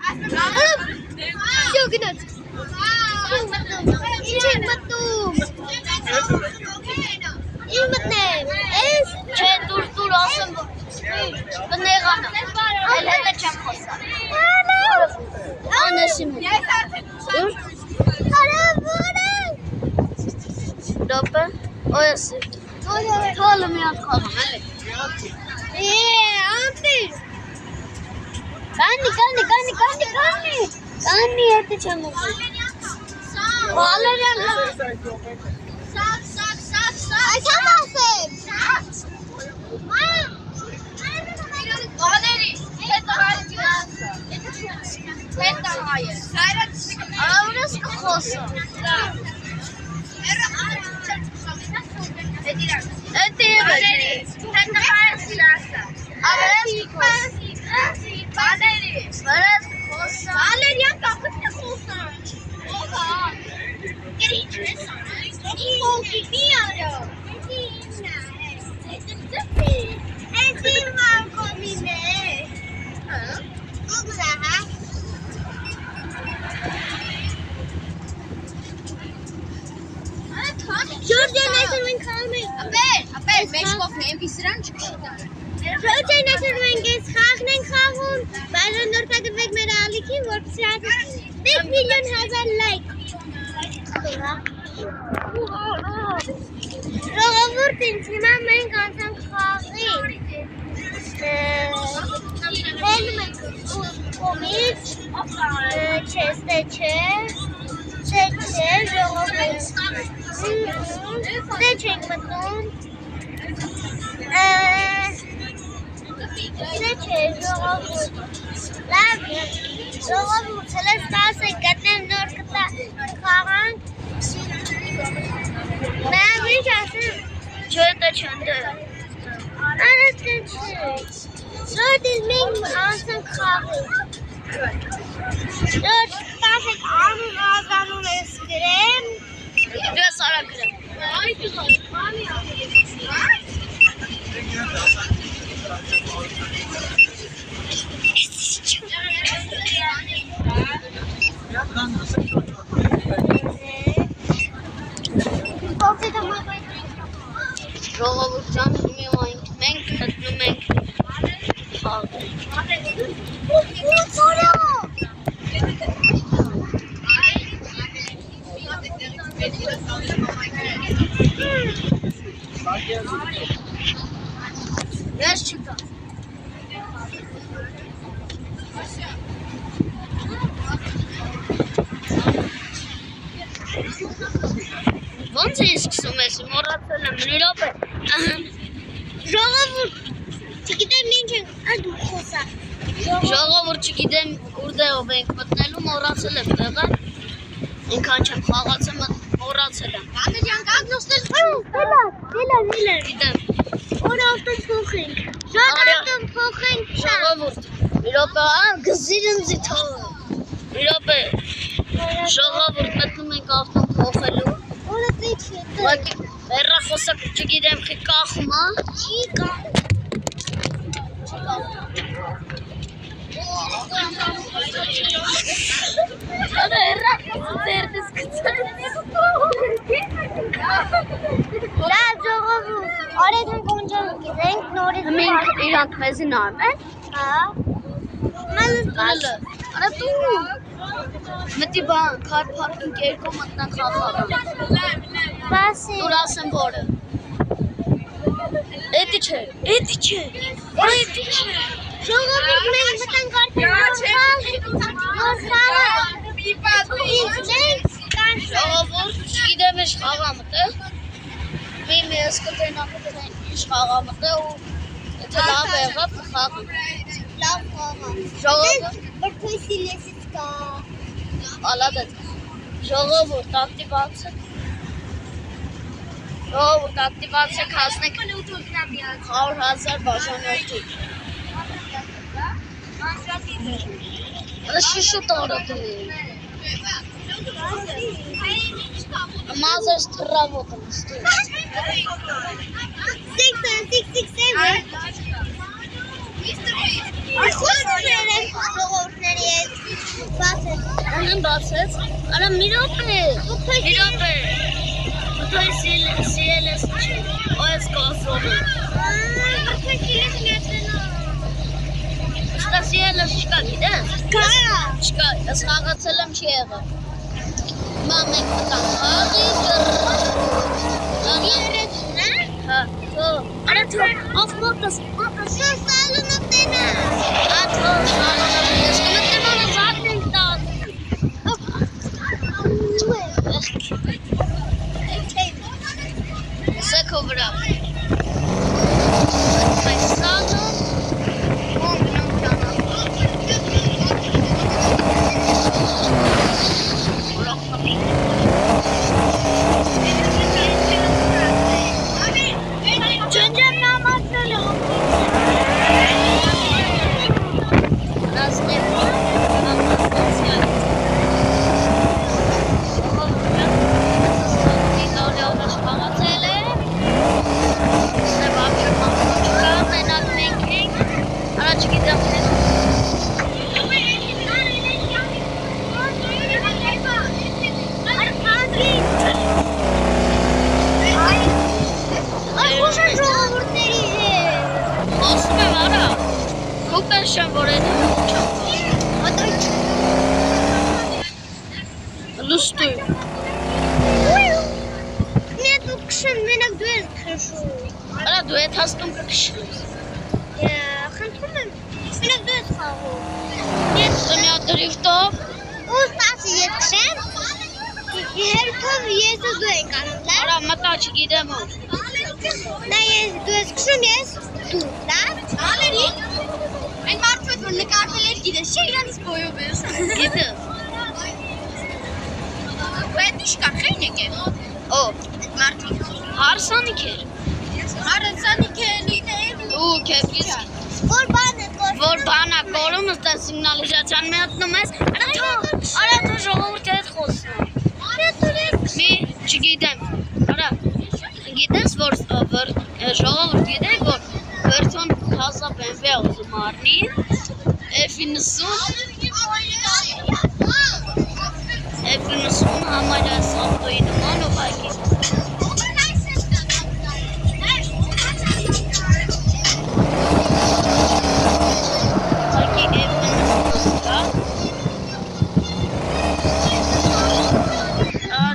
Всё, գնաց։ Ինչ եք մտնում։ Ինչ մտնեմ։ Էս Չէ, դուր ասեմ բնեղանը։ Այլ հետը չեմ խոսա։ Անեսի մոտ։ Դուր։ Դոպը։ Ոյասի։ Թալը մի հատ խաղամ, էլի։ անտիր։ Կանի, հետը չեմ ուզում։ Վալերյան, Այս համ ասեմ։ Վալերի, հետը հայը։ Արավուրս կխոսը։ Հետը եվեջի։ Հետը հայը սիլասը։ Ավերես Վալերի, վարես խոսա։ Վալերյան կախıt ne olsan? Oha. Geri içmesen. İyi oldu bir ara. Esin var komine. Bu güzel ha? Georgia National kalmayın. Ապեր, մեջ կողմ եմ վիսրան չկշիտա։ Georgia National գես խաղն են խաղում, բաժանորդագրվեք մեր ալիքին, որպեսզի հազար 1 միլիոն հազար լայք։ Ժողովուրդ ինձ հիմա մենք անցանք խաղի։ Հելում ենք կոմից, չեստե չէ, ժողովուրդ։ Դե չենք մտնում։ Դե չէ, ժողովուրդ։ Լավ, ժողովուրդ, հլես 10 ենք գտնել նոր կտա խաղանք։ Մեմ ինչ ասեմ։ Չէ, դա չնդը։ Արեստը չէ։ Շորդից մենք անցանք խաղի։ Դոտ 10 ենք անուն ես գրեմ։ Դու ես արա գրեմ։ Ժողովուրդ ջան, հիմա մենք գտնում ենք խաղ։ Ես չկա։ Ոնց է սկսում ես, մոռացել եմ, մի րոպե։ Ժողովուրդ, չգիտեմ ինչ ենք, դու խոսա։ Ժողովուրդ չգիտեմ որտեղով ենք մտնելու, մոռացել եմ տեղը։ Ինքան չեմ խաղացել, մոռացել եմ։ Անդրեան կանգնոսներ Գիտեմ։ Որ ավտոն փոխենք։ Ժողովուրդ փոխենք շա։ Ժողովուրդ, մի րոպե, գզիր ինձ թող։ Մի րոպե։ Ժողովուրդ մտնում ենք ավտոն փոխելու։ Որը դե չէ։ Ուղղակի հեռախոսը չգիտեմ խի կախում, հա։ Չի կա։ Արա հեռախոսը ձերտես գցել։ Լավ ժողովուրդ, արեք ենքոնջան գիտենք նորից։ Մենք իրանք մեզի նայում են։ Հա։ Մալս Գալը։ Արա դու։ Մտի բան, քար փարքինգ երկու մտնան խաղաղ։ Բասի։ Դուր ասեմ որը։ Էդի չէ։ Ժողովուրդ մենք մտանք Ժողովուրդ, չգիտեմ ինչ խաղա մտե։ Մի ես կտենամտեն ինչ խաղա մտե ու եթե լավ եղավ կխաղում։ Լավ խաղա։ Ժողովուրդ, Բրդույսի լեսից կա։ ալադետ։ Ժողովուրդ, ակտիվացեք։ Ժողովուրդ, ակտիվացեք, հասնեք 100,000 բաժանորդի։ Շիշուտ օրոտի։ Մազես թրավոտ եմ ստուր։ 6 խոսորներ են ժողովուրդների հետ։ Անեմ բացեց, արա մի րոպե, Ուտոյ սիել ես չի, այս կասովը։ Շտա սիել ես չկա, գիտես? Չկա, ես խաղացել եմ չի եղը։ Մամենք մտան խաղի, հա, արա թո, ով մոտս, Սալոնը տենա։ աթո, ես կմտեմ անը զատն ենք տան։ Սեքո վրա։ Այս սալը, ոնք նոմ տանա։ Չնջեմ նամացել եմ։ Նասնեմ, նամացել եմ։ Շան որենը չեմ լուստույ Нет, ну кшен, մենակ դու ես քշում։ Արա դու էդ հասնում կքշես Խնդրում եմ, մենակ դու ես խաղում։ Տնյա դրիվտով Ու 10 ես քշեմ, հերթով ես ու դու ենք անում, լավ։ Արա մտա չգիտեմ որ Նա դու ես քշում, ես դու, լավ։ Ալերի Այն մարդու հետ որ նկարվել էր գիտես, չէ իրանից բոյով ես։ Գիտես Ու այդ ինչ կար, խեյն եկեմ։ Ո, Այդ մարդիկ։ հարսանիք էր Հարսանիք է լինել։ Ու կեպիս Որ բան է կորում։ Որ բանա կորում ստա սիգնալիզացիան միատնում ես Արա թո ժողովուրդի հետ խոսնա Մի չգիտեմ Արա գիտես որ ժողովուրդ գիտեք որ վերցոն հազա բենվե ուզում արնի F90 համարյա սավտոյի նման ու բայկի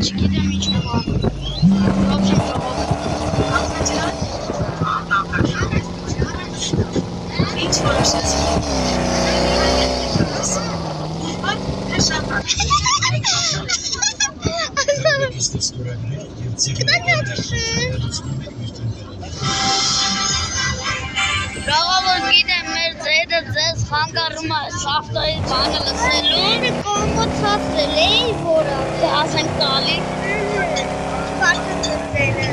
չգիտեմ ինչ եմ անում Ռոբժեմ ժողով Ինչ որոշեց Ժողովուրդ գիտեմ մեր ձեդը ձեզ խանգարում է սավտոյի բանը լսելու Կոմոտ սասել էի, որը ասենք տալի Պարտը ծրվել է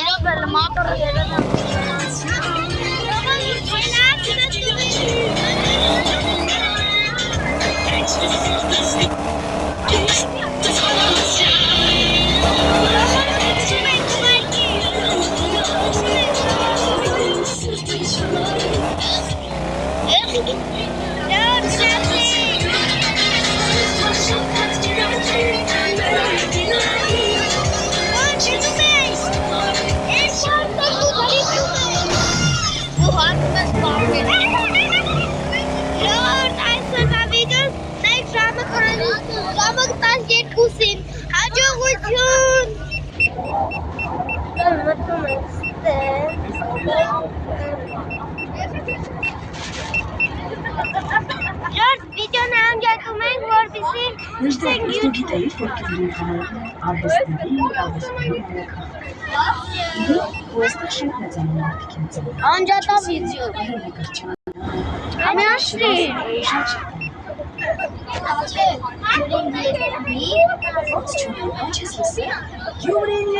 Իրոք մատը երևա Հաջողություն։ Ժորժ, վիդեոն հանգյակում ենք, որպեսզի Դու գիտեիր, որ գիրին համարվում է արվեստների ու այստեղ շատ մեծանում մարդիկ են ծնվում։ Անջատա վիդեո։ Ամենաշրի։ Շատ Գյումրին Ո՞նց չունեմ, ինչ ես լսի։ Գյումրին